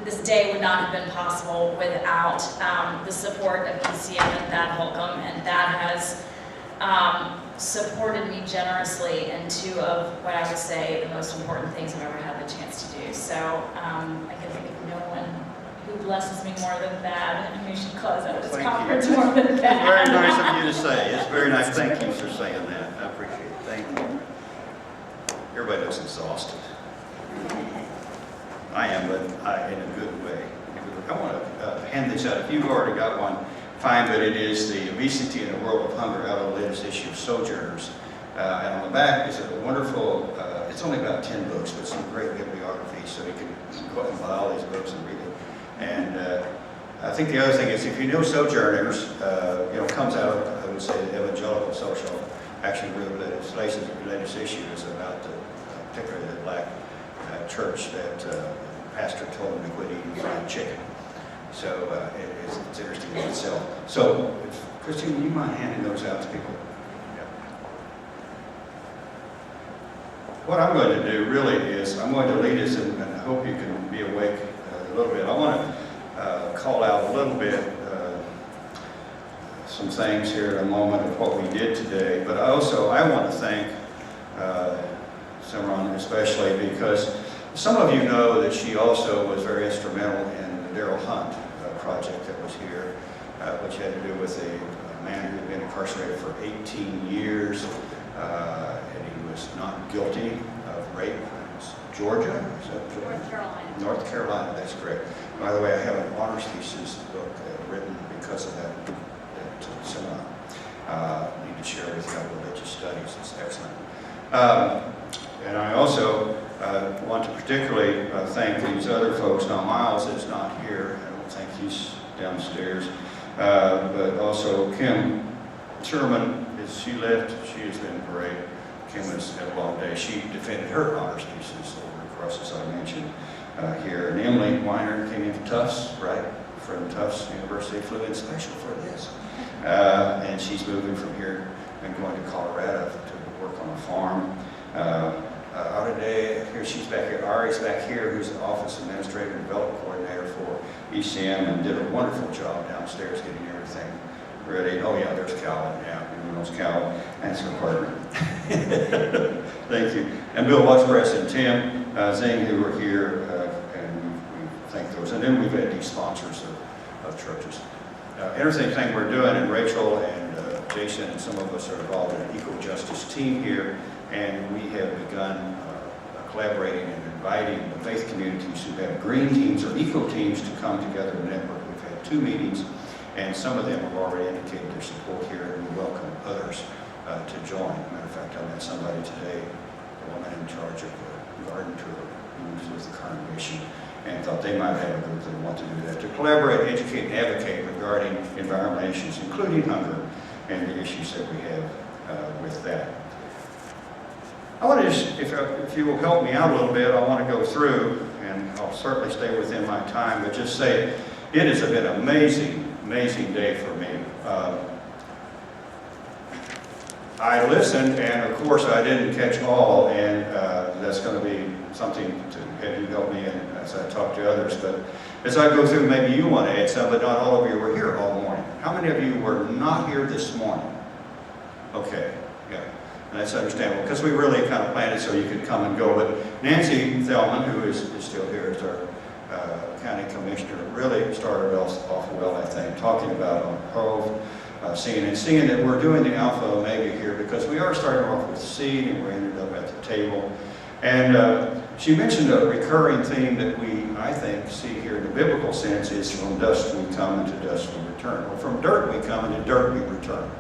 this day would not have been possible without the support of PCM and Thad Holcombe, and Thad has supported me generously in two of what I would say the most important things I've ever had the chance to do. So I can think of no one who blesses me more than Thad, and we should close out this conference more than Thad. It's very nice of you to say. It's very nice. Thank you for saying that. I appreciate it. Thank you. Everybody looks exhausted. I am, but in a good way. I want to hand this out. If you've already got one, fine, but it is the Obesity in a World of Hunger, out of the latest issue of Sojourners. And on the back is a wonderful, it's only about 10 books, but some great bibliography, so you can go out and buy all these books and read it. And I think the other thing is, if you know Sojourners, comes out of, I would say, the evangelical social action group. Its latest issue is about particularly the black church that pastor told him to quit eating fried chicken. So it's interesting in itself. So, Christine, would you mind handing those out to people? Yeah. What I'm going to do really is, I'm going to lead us, and I hope you can be awake a little bit. I want to call out a little bit some things here in a moment of what we did today, but I want to thank Simran especially, because some of you know that she also was very instrumental in the Darrell Hunt project that was here, which had to do with a man who had been incarcerated for 18 years, and he was not guilty of rape. It was Georgia? Is that Georgia? North Carolina. North Carolina, that's correct. By the way, I have an honors thesis book written because of that seminar. I need to share with you how religious studies. It's excellent. And I also want to particularly thank these other folks. Now, Miles is not here. I don't think he's downstairs. But also Kim Sherman, she left. She has been great. Kim has had a long day. She defended her honors thesis over across, as I mentioned here. And Emily Weiner came into Tufts, right? From Tufts University, flew in special for this. And she's moving from here and going to Colorado to work on a farm. Today, here she's back here. Ari's back here, who's the Office Administrator and Development Coordinator for ECM, and did a wonderful job downstairs getting everything ready. Oh yeah, there's Calvin. Yeah, everyone knows Calvin. That's her partner. Thank you. And Bill Watchpress and Tim Zing, who were here, and we thank those. And then we've had these sponsors of churches. Interesting thing we're doing, and Rachel and Jason and some of us are involved in an equal justice team here, and we have begun collaborating and inviting the faith communities who have green teams or eco teams to come together and network. We've had 2 meetings, and some of them have already indicated their support here, and we welcome others to join. Matter of fact, I met somebody today, a woman in charge of the garden tour, who was with the congregation, and thought they might have a group that want to do that, to collaborate, educate, and advocate regarding environmental issues, including hunger, and the issues that we have with that. I want to just, if you will help me out a little bit, I want to go through, and I'll certainly stay within my time, but just say it has been an amazing, amazing day for me. I listened, and of course I didn't catch all, and that's going to be something to have you help me in as I talk to others. But as I go through, maybe you want to add some, but not all of you were here all morning. How many of you were not here this morning? Okay, yeah. And that's understandable, because we really kind of planned it so you could come and go. But Nancy Thelman, who is still here as our county commissioner, really started off well, I think, talking about on Hove, seeing that we're doing the alpha omega here, because we are starting off with seed, and we ended up at the table. And she mentioned a recurring theme that we, I think, see here in the biblical sense is from dust we come and to dust we return. Or from dirt we come and to dirt we return.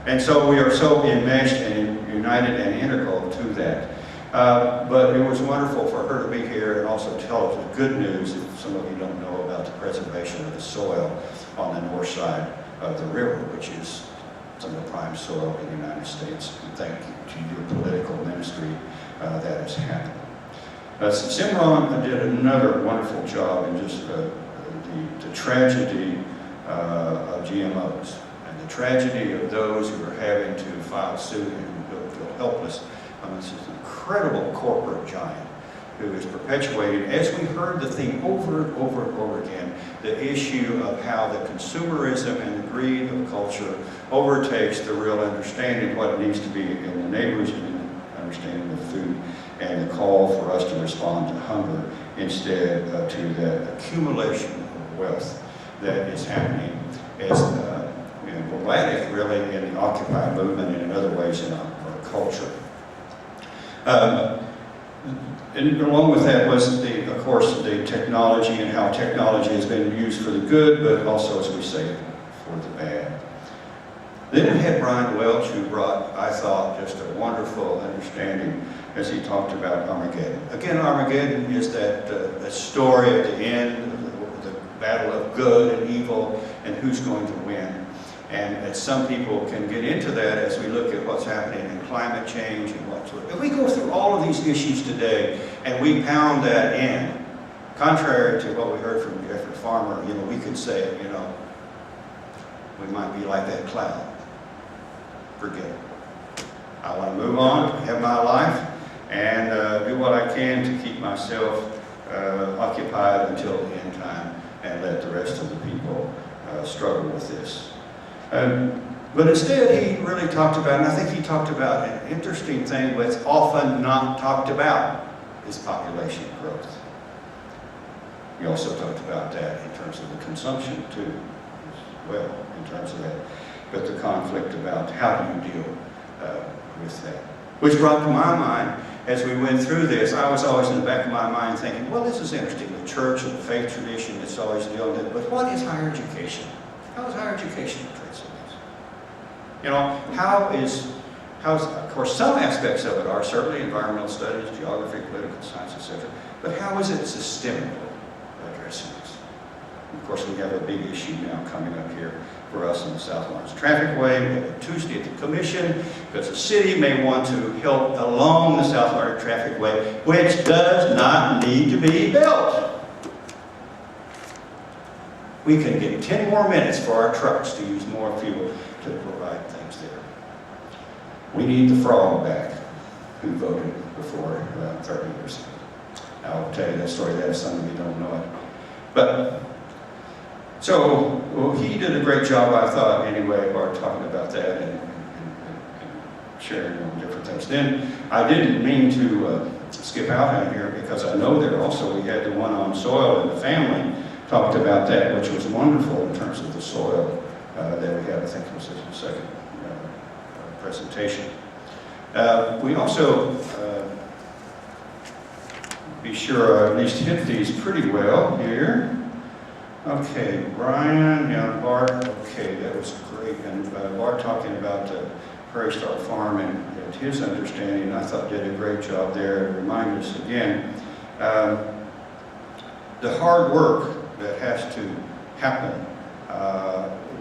And so we are so enmeshed and united and integral to that. But it was wonderful for her to be here and also tell us the good news, if some of you don't know, about the preservation of the soil on the north side of the river, which is some of the prime soil in the United States. And thank you to your political ministry that has happened. Simran did another wonderful job in just the tragedy of GMOs. The tragedy of those who are having to file suit and feel helpless. This is an incredible corporate giant who is perpetuating, as we heard the theme over and over and over again, the issue of how the consumerism and the greed of culture overtakes the real understanding of what it needs to be in the neighborhoods and the understanding of food, and the call for us to respond to hunger instead to the accumulation of wealth that is happening as emblematic really in the Occupy movement and in other ways in our culture. And along with that was, of course, the technology and how technology has been used for the good, but also, as we say, for the bad. Then we had Brian Welch, who brought, I thought, just a wonderful understanding as he talked about Armageddon. Again, Armageddon is that story at the end, the battle of good and evil, and who's going to win. And that some people can get into that as we look at what's happening in climate change and what's. If we go through all of these issues today and we pound that in, contrary to what we heard from Jeffrey Farmer, we could say, we might be like that cloud. Forget it. I want to move on, have my life, and do what I can to keep myself occupied until the end time and let the rest of the people struggle with this. But instead, he really talked about, and I think he talked about an interesting thing that's often not talked about, is population growth. He also talked about that in terms of the consumption too, as well, in terms of that. But the conflict about how do you deal with that. Which brought to my mind, as we went through this, I was always in the back of my mind thinking, well, this is interesting, the church and the faith tradition, it's always dealing with it, but what is higher education? How is higher education treated? How's, of course, some aspects of it are certainly environmental studies, geography, political science, etc. But how is it systemically addressing this? Of course, we have a big issue now coming up here for us in the South Lawrence Trafficway. We have a Tuesday at the Commission, because the city may want to help along the South Lawrence Trafficway, which does not need to be built. We can get 10 more minutes for our trucks to use more fuel to provide things there. We need the frog back who voted before about 30 years ago. I'll tell you that story later, some of you don't know it. But, so, well, he did a great job, I thought, anyway, of talking about that and sharing on different things. Then, I didn't mean to skip out on here, because I know there also we had the one on soil and the family, talked about that, which was wonderful in terms of the soil that we had. I think it was the second presentation. We also, be sure I at least hit these pretty well here. Okay, Brian, yeah, Bart, okay, that was great. And Bart talking about the Prairie Star Farm and his understanding, I thought did a great job there. It reminded us again, the hard work that has to happen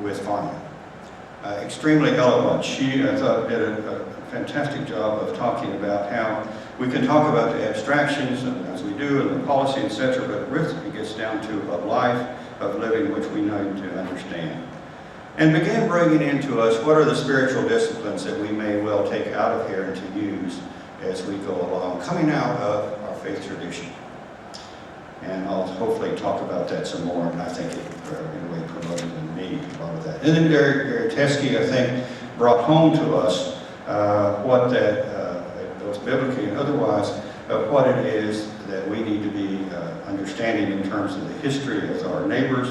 with farming. Extremely eloquent. She, I thought, did a fantastic job of talking about how we can talk about the abstractions, and as we do, and the policy, etc., but really it gets down to a life of living which we need to understand. And begin bringing into us what are the spiritual disciplines that we may well take out of here and to use as we go along, coming out of our faith tradition. And I'll hopefully talk about that some more, and I think it in a way promoted in me a lot of that. And then Gary Teskey, I think, brought home to us what that, both biblically and otherwise, what it is that we need to be understanding in terms of the history of our neighbors.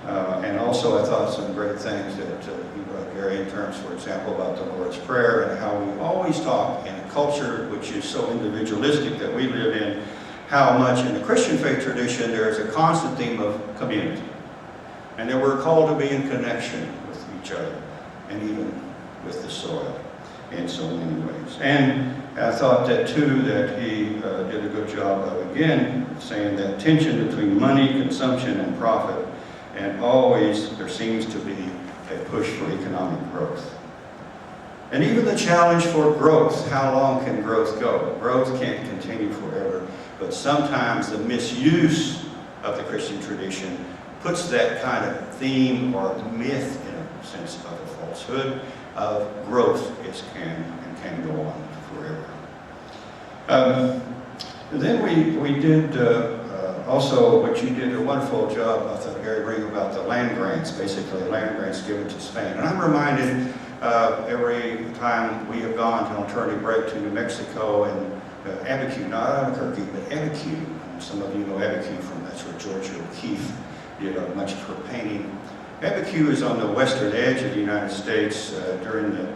And also I thought some great things that he brought, Gary, in terms, for example, about the Lord's Prayer and how we always talk in a culture which is so individualistic that we live in, how much in the Christian faith tradition there is a constant theme of community. And that we're called to be in connection with each other and even with the soil in so many ways. And I thought that too, that he did a good job of, again, saying that tension between money, consumption, and profit, and always there seems to be a push for economic growth. And even the challenge for growth, how long can growth go? Growth can't continue forever, but sometimes the misuse of the Christian tradition puts that kind of theme or myth, in a sense of a falsehood, of growth can go on forever. Then we did also, what you did a wonderful job, I thought, Gary, bring about the land grants, basically land grants given to Spain. And I'm reminded every time we have gone to alternative break to New Mexico and Abiquiu, not Albuquerque, but Abiquiu. Some of you know Abiquiu from, that's where Georgia O'Keeffe did much of her painting. Abiquiu is on the western edge of the United States during the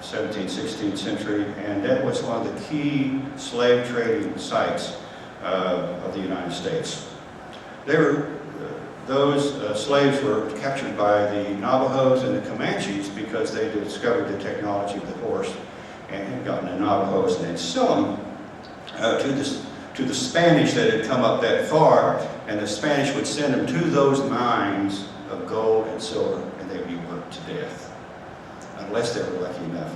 17th, 16th century, and that was one of the key slave trading sites of the United States. Those slaves were captured by the Navajos and the Comanches because they discovered the technology of the horse and had gotten the Navajos and they'd sell them to the Spanish that had come up that far, and the Spanish would send them to those mines of gold and silver, and they'd be worked to death, unless they were lucky enough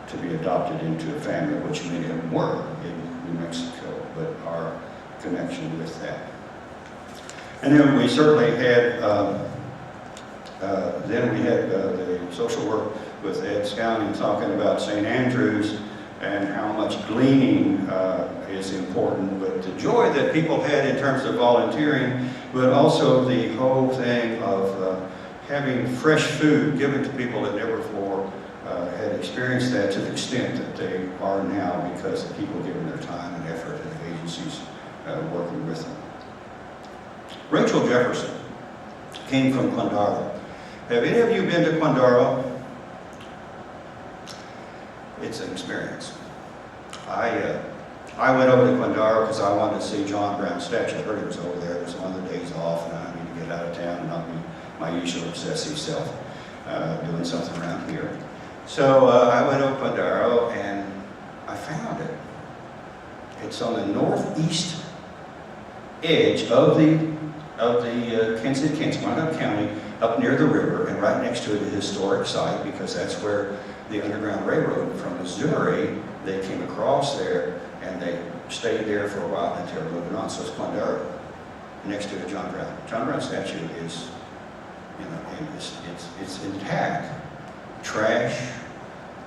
to be adopted into a family, which many of them were in New Mexico, but our connection with that. And then we certainly had, the social work with Ed Scouting talking about St. Andrews and how much gleaning is important, but the joy that people had in terms of volunteering, but also the whole thing of having fresh food given to people that never before had experienced that to the extent that they are now because of people giving their time and effort and the agencies working with them. Rachel Jefferson came from Quindaro. Have any of you been to Quindaro? It's an experience. I went over to Quindaro because I wanted to see John Brown's statue. I heard it was over there. It was one of the days off, and I need to get out of town and not be my usual obsessive self doing something around here. So I went over to Quindaro, and I found it. It's on the northeast edge of the Kansas City, Montgomery County, up near the river, and right next to it, a historic site, because that's where the Underground Railroad from Missouri, they came across there, and they stayed there for a while until moving on. So it's Quindaro, next to the John Brown. John Brown statue is, you know, it's intact. Trash,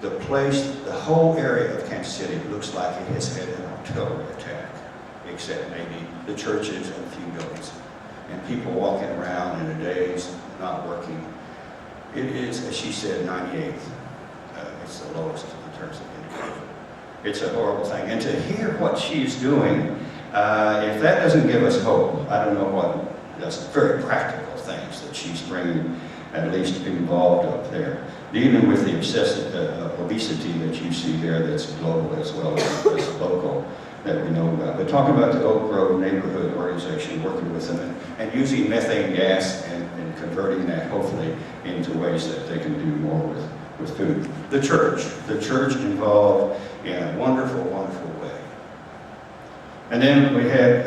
the place, the whole area of Kansas City looks like it has had an artillery attack, except maybe the churches and a few buildings. And people walking around in a daze, not working. It is, as she said, 98th. It's the lowest in terms of income. It's a horrible thing. And to hear what she's doing, if that doesn't give us hope, I don't know what does. Very practical things that she's bringing, at least involved up there. Dealing with the obsessive obesity that you see there, that's global as well as local, that we know about. But talking about the Oak Grove Neighborhood Organization, working with them and using methane gas and converting that hopefully into ways that they can do more with food. The church involved in a wonderful, wonderful way. And then we had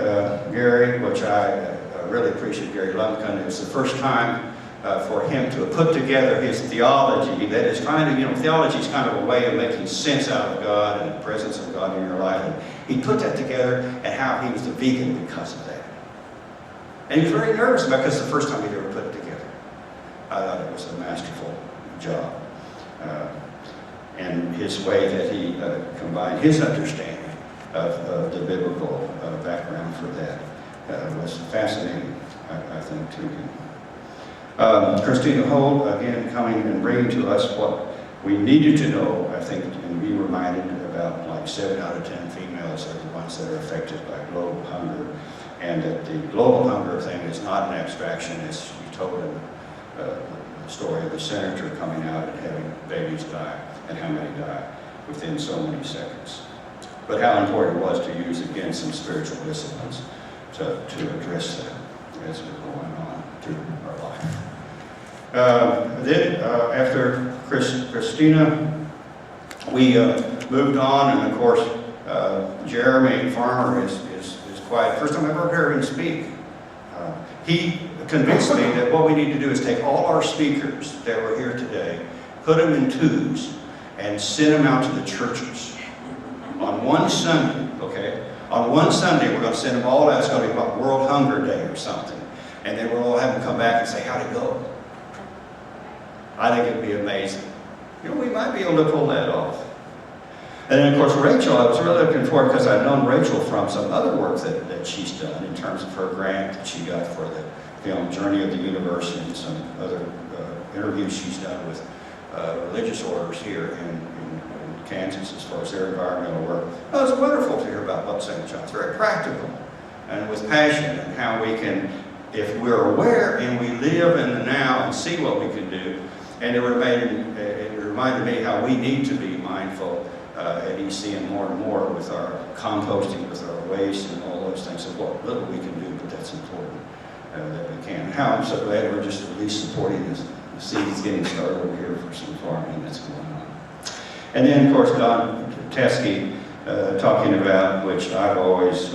Gary, which I really appreciate Gary Lumpkin. It was the first time for him to put together his theology. That is trying to, theology is kind of a way of making sense out of God and the presence of God in your life. And he put that together and how he was a vegan because of that. And he was very nervous about it because it's the first time he'd ever put it together. I thought it was a masterful job. And his way that he combined his understanding of the biblical background for that was fascinating, I think, to him. Christina Holt, again, coming and bringing to us what we needed to know, I think, and be reminded about like 7 out of 10 females are the ones that are affected by global hunger, and that the global hunger thing is not an abstraction, as you told in the story of the senator coming out and having babies die, and how many die within so many seconds. But how important it was to use, again, some spiritual disciplines to address that as we're going on through our life. Then, after Christina, we moved on, and of course, Jeremy Farmer is quiet. First time I've ever heard him speak. He convinced me that what we need to do is take all our speakers that were here today, put them in twos, and send them out to the churches. On one Sunday, okay? On one Sunday, we're going to send them all out. It's going to be about World Hunger Day or something. And then we'll all have them come back and say, how'd it go? I think it'd be amazing. We might be able to pull that off. And then, of course, Rachel, I was really looking forward because I'd known Rachel from some other work that she's done in terms of her grant that she got for the film Journey of the Universe and some other interviews she's done with religious orders here in Kansas as far as their environmental work. It was wonderful to hear about what St. John's, very practical and with passion, and how we can, if we're aware and we live in the now and see what we can do. And it reminded me how we need to be mindful at ECM more and more with our composting, with our waste and all those things, of what little we can do, but that's important that we can. And how I'm so glad we're just at least supporting this. The seeds getting started over here for some farming that's going on. And then, of course, Don Teskey talking about, which I've always,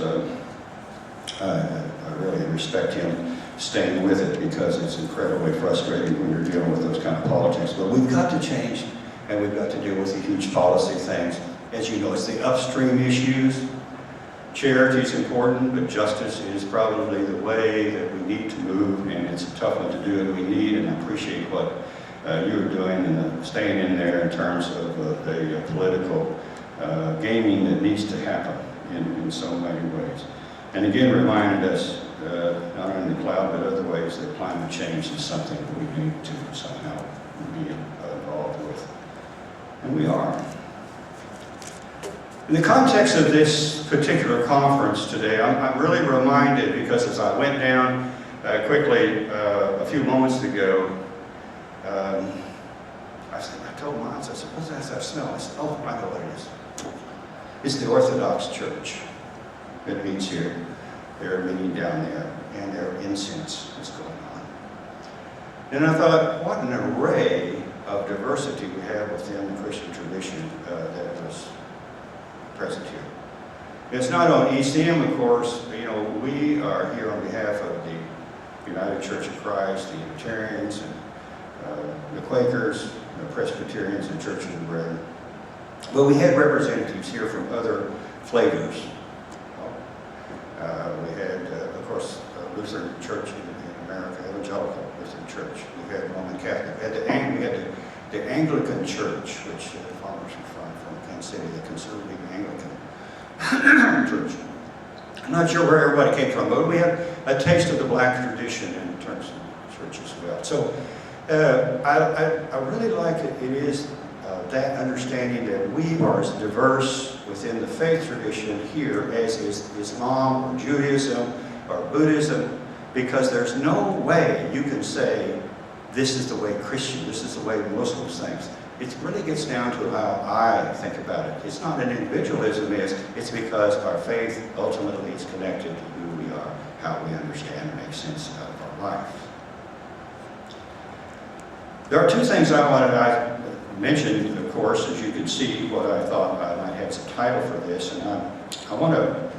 I really respect him staying with it, because it's incredibly frustrating when you're dealing with those kind of politics. But we've got to change, and we've got to deal with the huge policy things. As you know, it's the upstream issues. Charity is important, but justice is probably the way that we need to move, and it's a tough one to do, and we need, and I appreciate what you're doing and staying in there in terms of the political gaming that needs to happen in so many ways. And again, reminded us, not only in the cloud, but other ways, that climate change is something that we need to somehow be involved with. And we are. In the context of this particular conference today, I'm really reminded, because as I went down quickly a few moments ago, I told Miles, I said, what's that smell? I said, oh, I know what it is. It's the Orthodox Church that meets here. They're meeting down there, and their incense is going on. And I thought, what an array of diversity we have within the Christian tradition that was present here. It's not on ECM, of course. You know, we are here on behalf of the United Church of Christ, the Unitarians, and the Quakers, the Presbyterians, and Church of the Brethren. But we had representatives here from other flavors. We had, of course, Lutheran Church in America, Evangelical Lutheran Church. We had Roman Catholic. We had the Anglican Church, which farmers are from Kansas City, the conservative Anglican Church. I'm not sure where everybody came from, but we had a taste of the black tradition in terms of church as well. So I really like it. It is that understanding that we are as diverse within the faith tradition here as is Islam or Judaism or Buddhism, because there's no way you can say this is the way Christian, this is the way Muslims think. It really gets down to how I think about it. It's not an individualism, it's because our faith ultimately is connected to who we are, how we understand and make sense out of our life. There are two things I mentioned, of course, as you can see, what I thought I might have as a title for this, and I want to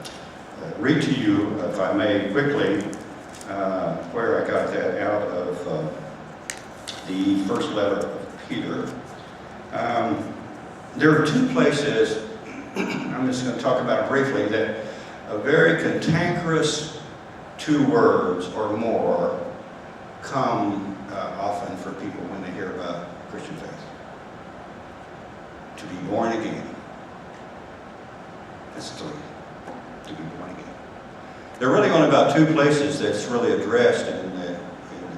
read to you, if I may, quickly, where I got that out of the first letter of Peter. There are two places, I'm just going to talk about it briefly, that a very cantankerous two words or more come often for people when they hear about Christian faith. To be born again. That's three. To be born again. There are really only about two places that's really addressed in the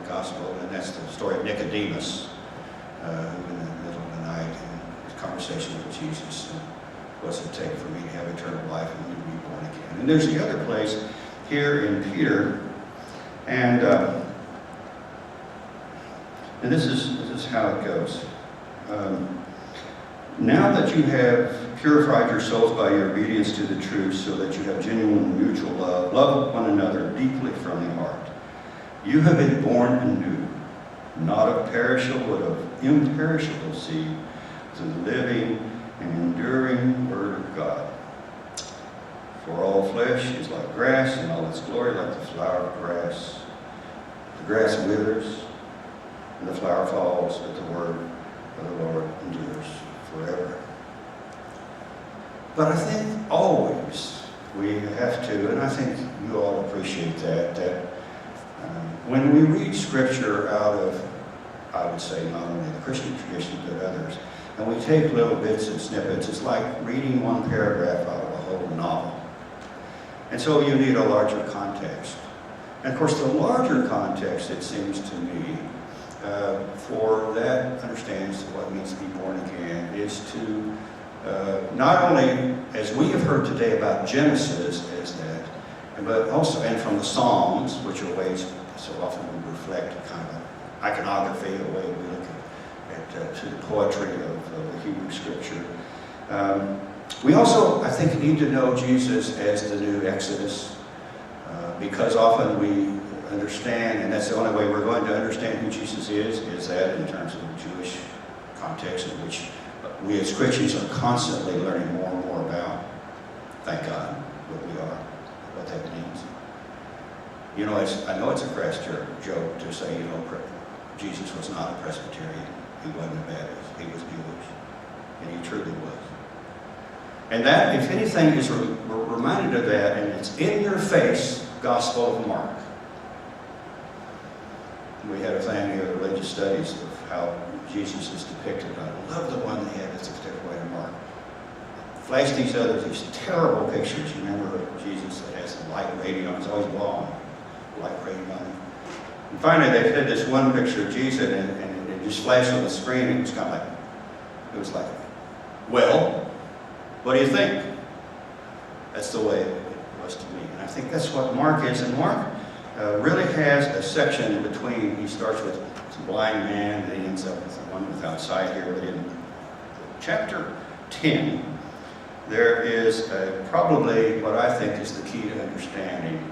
gospel, and that's the story of Nicodemus, who in the middle of the night, in his conversation with Jesus, what's it take for me to have eternal life and to be born again? And there's the other place here in Peter, and this is how it goes. Now that you have purified your souls by your obedience to the truth, so that you have genuine mutual love, love one another deeply from the heart. You have been born anew, not of perishable, but of imperishable seed, through the living and enduring Word of God. For all flesh is like grass, and all its glory like the flower of grass. The grass withers, and the flower falls, but the word of the Lord endures forever. But I think always we have to, and I think you all appreciate that when we read Scripture out of, I would say, not only the Christian tradition, but others, and we take little bits and snippets. It's like reading one paragraph out of a whole novel. And so you need a larger context. And of course, the larger context, it seems to me, for that understanding of what it means to be born again, is to not only, as we have heard today about Genesis as that, but also, and from the Psalms, which are ways so often we reflect kind of iconography, the way we look at to the poetry of the Hebrew Scripture. We also, I think, need to know Jesus as the new Exodus, because often we understand, and that's the only way we're going to understand who Jesus is that in terms of the Jewish context in which we as Christians are constantly learning more and more about. Thank God what we are, what that means. You know, I know it's a crass joke to say, you know, Jesus was not a Presbyterian. He wasn't a Baptist. He was Jewish. And he truly was. And that, if anything, is we're reminded of that, and it's in your face, Gospel of Mark. We had a family of religious studies of how Jesus is depicted. I love the one they had that's a particular way to Mark. Flash these terrible pictures. You remember Jesus that has the light radiant on, it's always blonde, light radiant on him. And finally, they had this one picture of Jesus, and it just flashed on the screen, and it was like, well, what do you think? That's the way it was to me. And I think that's what Mark is. And Mark really has a section in between. He starts with a blind man, and he ends up with one without sight here. But in chapter 10, there is probably what I think is the key to understanding,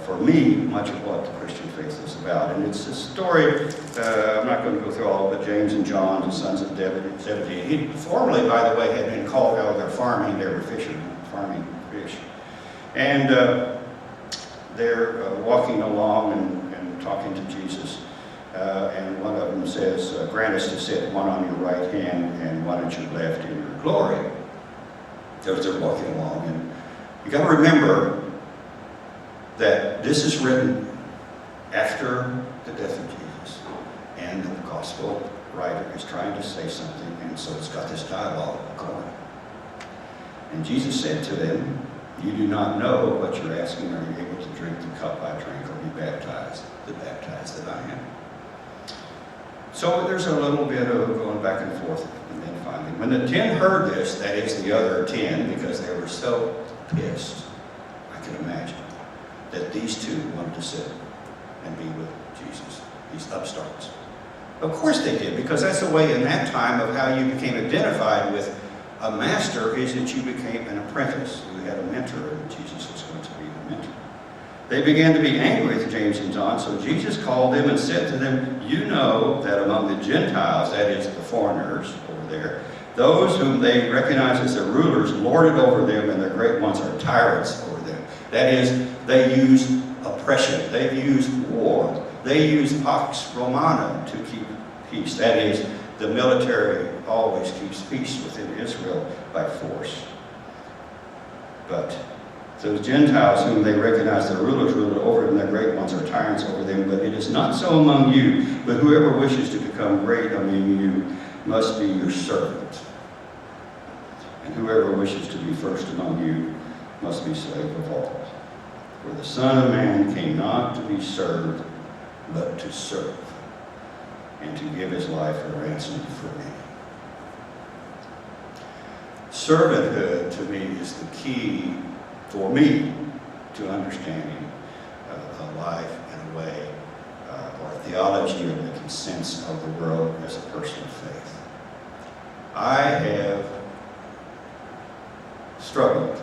for me, much of what the Christian faith is about. And it's a story, I'm not going to go through all of it, James and John, the sons of Zebedee. He formerly, by the way, had been called out of their farming. They were fishermen, farming fish. And they're walking along and talking to Jesus. And one of them says, grant us to sit one on your right hand and one at your left in your glory. As they're walking along. And you got to remember that this is written after the death of Jesus. And the gospel writer is trying to say something, and so it's got this dialogue going. And Jesus said to them, you do not know what you're asking. Are you able to drink the cup I drink or be baptized, the baptized that I am? So there's a little bit of going back and forth. And then finally, when the 10 heard this, that is the other 10, because they were so pissed, I can imagine, that these two wanted to sit and be with Jesus, these upstarts. Of course they did, because that's the way in that time of how you became identified with a master, is that you became an apprentice. You had a mentor, and Jesus was going to be the mentor. They began to be angry with James and John, so Jesus called them and said to them, you know that among the Gentiles, that is the foreigners over there, those whom they recognize as their rulers lord it over them, and their great ones are tyrants over them. That is, they use oppression, they use war, they use Pax Romana to keep peace. That is, the military always keeps peace within Israel by force. But those Gentiles whom they recognize their rulers rule over them, their great ones are tyrants over them. But it is not so among you, but whoever wishes to become great among you must be your servant. And whoever wishes to be first among you must be slave of all. For the Son of Man came not to be served, but to serve, and to give his life a ransom for many. Servanthood, to me, is the key for me to understanding a life in a way, or a theology or making sense of the world as a person of faith. I have struggled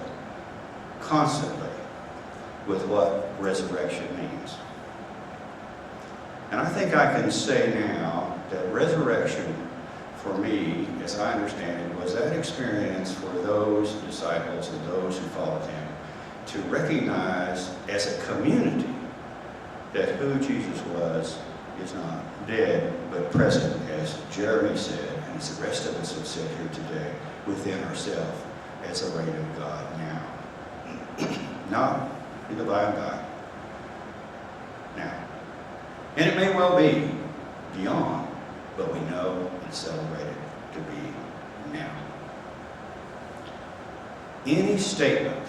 constantly with what resurrection means. And I think I can say now that resurrection, for me, as I understand it, was that experience for those disciples and those who followed him to recognize as a community that who Jesus was is not dead, but present, as Jeremy said, and as the rest of us have said here today, within ourselves as a reign of God now. Not in the by and by. Now. And it may well be beyond, but we know it's celebrated to be now. Any statement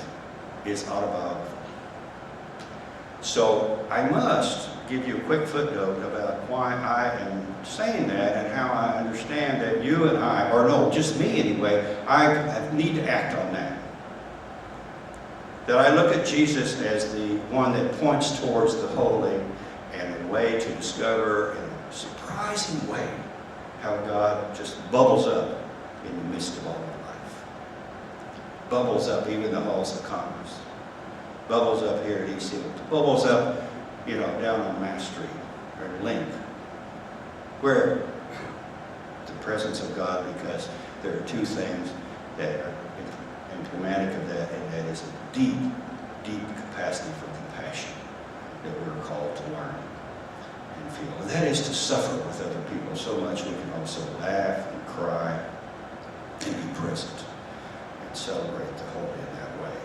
is autobiographical. So I must give you a quick footnote about why I am saying that and how I understand that you and I, or no, just me anyway, I need to act on that. That I look at Jesus as the one that points towards the holy and a way to discover in a surprising way how God just bubbles up in the midst of all of life. Bubbles up even the halls of Congress. Bubbles up here at East Hill. Bubbles up, down on Mass Street or Link. Where the presence of God, because there are two things that are emblematic of that, and that is a deep, deep capacity for compassion that we're called to learn and feel. And that is to suffer with other people so much we can also laugh and cry and be present and celebrate the holy in that way.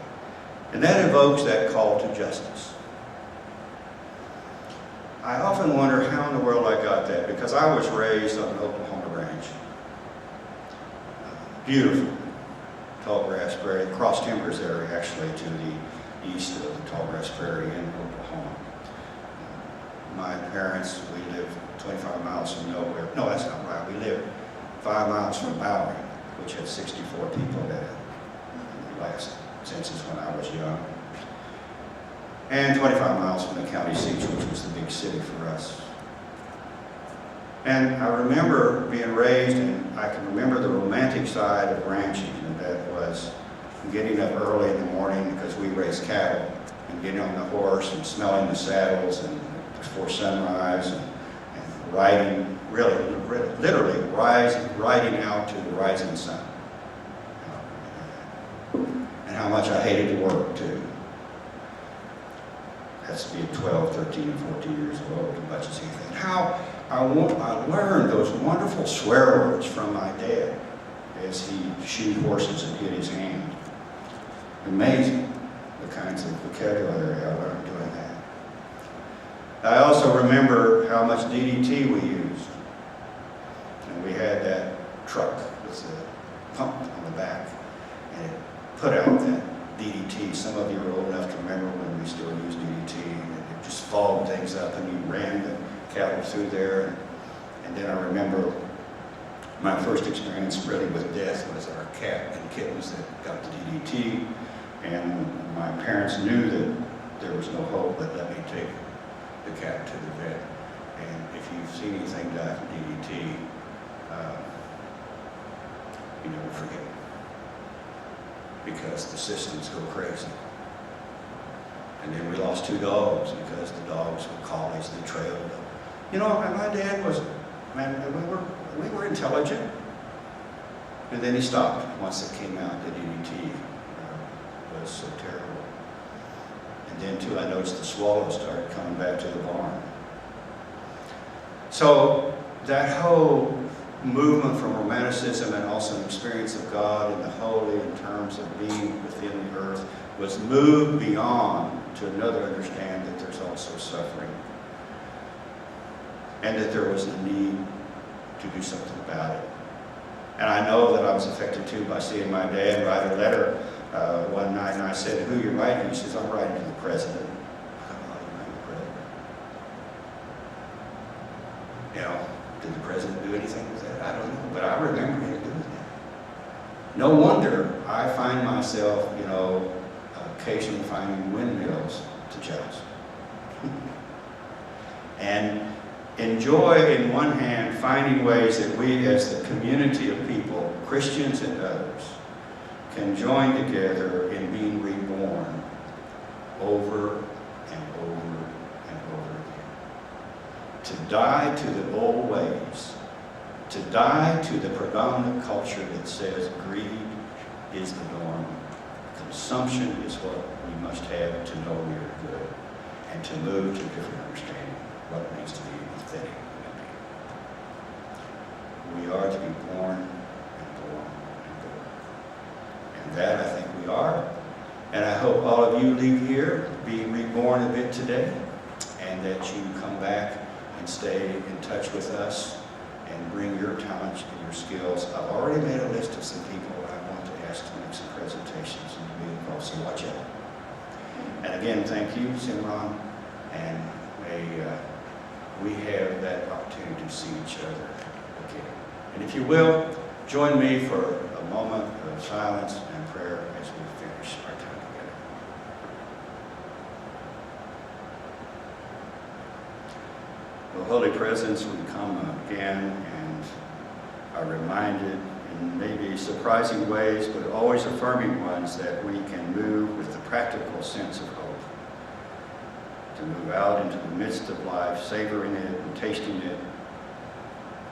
And that invokes that call to justice. I often wonder how in the world I got that, because I was raised on an Oklahoma ranch. Beautiful. Tall grass prairie, cross timbers area actually to the east of the tall grass prairie in Oklahoma. My parents, we lived 25 miles from nowhere. No, that's not right. We lived 5 miles from Bowery, which had 64 people in it in the last census when I was young. And 25 miles from the county seat, which was the big city for us. And I remember being raised, and I can remember the romantic side of ranching, and that was getting up early in the morning because we raised cattle, and getting on the horse and smelling the saddles and before sunrise, and riding, literally riding out to the rising sun. And how much I hated to work too. That's being 12, 13, and 14 years old, as much as anything. How I learned those wonderful swear words from my dad as he shoed horses and hit his hand. Amazing, the kinds of vocabulary I learned doing that. I also remember how much DDT we used. And we had that truck with the pump on the back, and it put out that DDT. Some of you are old enough to remember when we still used DDT, and it just fogged things up, and you ran the cattle through there. And then I remember my first experience really with death was our cat and kittens that got the DDT, and my parents knew that there was no hope, but let me take the cat to the vet. And if you've seen anything die from DDT, you never forget it, because the systems go crazy. And then we lost 2 dogs because the dogs were collies, they trailed them. My dad was, we were intelligent. And then he stopped once it came out that DDT was so terrible. And then too, I noticed the swallows started coming back to the barn. So that whole movement from romanticism and also an experience of God and the holy in terms of being within the earth was moved beyond to another understand that there's also suffering and that there was a need to do something about it. And I know that I was affected too by seeing my dad write a letter one night, and I said, "Who are you writing?" He says, "I'm writing to the president." Did the president do anything with that? I don't know, but I remember him doing that. No wonder I find myself, occasionally finding windmills to jealous. And enjoy, in one hand, finding ways that we as the community of people, Christians and others, can join together in being reborn over and over and over again. To die to the old ways, to die to the predominant culture that says greed is the norm, consumption is what we must have to know we are good, and to move to a different understanding of what it means to be authentic human being. We are to be born and born and born. And that I think we are. And I hope all of you leave here being reborn a bit today, and that you come back and stay in touch with us and bring your talents and your skills. I've already made a list of some people I want to ask to make some presentations and be involved, so watch out. And again, thank you, Simran, and may we have that opportunity to see each other again. And if you will, join me for a moment of silence and prayer as we finish our time together. Well, Holy Presence, we come again and are reminded in maybe surprising ways, but always affirming ones, that we can move with the practical sense of hope. To move out into the midst of life, savoring it and tasting it,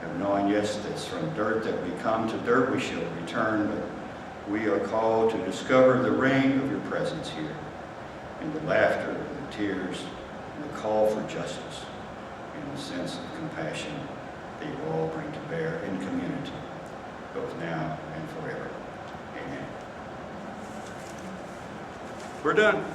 and knowing, yes, that it's from dirt that we come, to dirt we shall return, but we are called to discover the ring of your presence here, in the laughter, the tears, and the call for justice, and the sense of compassion that you all bring to bear in community, both now and forever. Amen. We're done.